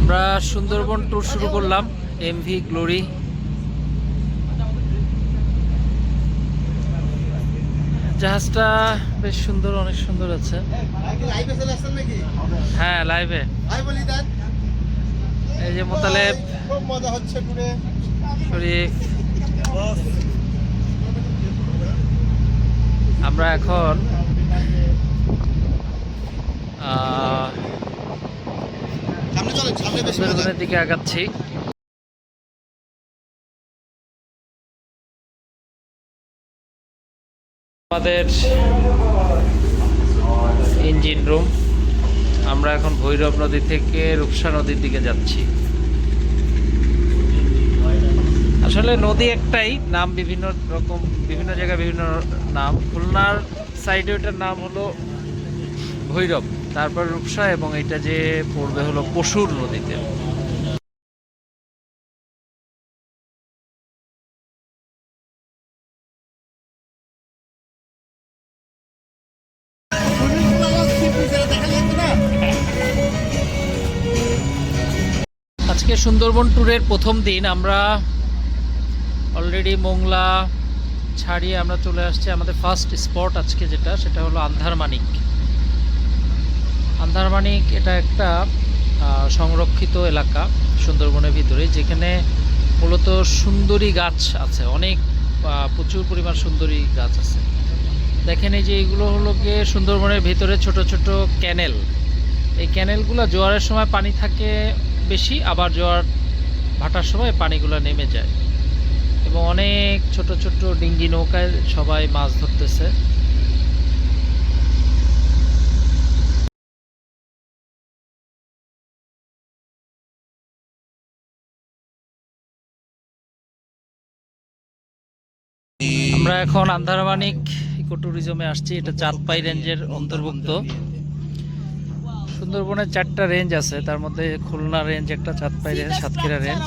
আমরা সুন্দরবন ট্যুর শুরু করলাম এমভি গ্লোরি। জাহাজটা বেশ সুন্দর, অনেক সুন্দর আছে। হ্যাঁ, লাইভে। এই যে মোতালেব, শরীফ। আমরা এখন সুন্দরবনের দিকে আগাচ্ছি। আমাদের ইঞ্জিন রুম। আমরা এখন ভৈরব নদী থেকে রূপসা নদীর দিকে যাচ্ছি। আসলে নদী একটাই, নাম বিভিন্ন রকম, বিভিন্ন জায়গায় বিভিন্ন নাম। খুলনার সাইডে ওটার নাম হলো ভৈরব, তারপর রূপসা, এবং এটা যে পড়বে হলো পশুর নদীতে। আজকে সুন্দরবন ট্যুরের প্রথম দিন। আমরা অলরেডি মোংলা ছাড়িয়ে আমরা চলে আসছি আমাদের ফার্স্ট স্পট আজকে, যেটা সেটা হলো আন্ধারমানিক। আন্ধারমানিক এটা একটা সংরক্ষিত এলাকা সুন্দরবনের ভিতরে, যেখানে মূলত সুন্দরী গাছ আছে, অনেক প্রচুর পরিমাণ সুন্দরী গাছ আছে। দেখেন এই যে এইগুলো হলো গিয়ে সুন্দরবনের ভিতরে ছোট ছোট ক্যানেল। এই ক্যানেলগুলো জোয়ারের সময় পানি থাকে বেশি, আবার জোয়ার ভাটার সময় পানিগুলো নেমে যায়, এবং অনেক ছোট ছোট ডিঙ্গি নৌকায় সবাই মাছ ধরতেছে। আমরা এখন আন্ধারমানিক ইকো ট্যুরিজমে আসছি। এটা চাঁদপাই রেঞ্জের অন্তর্ভুক্ত। সুন্দরবনের 4টা রেঞ্জ আছে, তার মধ্যে খুলনা রেঞ্জ একটা, চাঁদপাই রেঞ্জ, সাতক্ষীরা রেঞ্জ।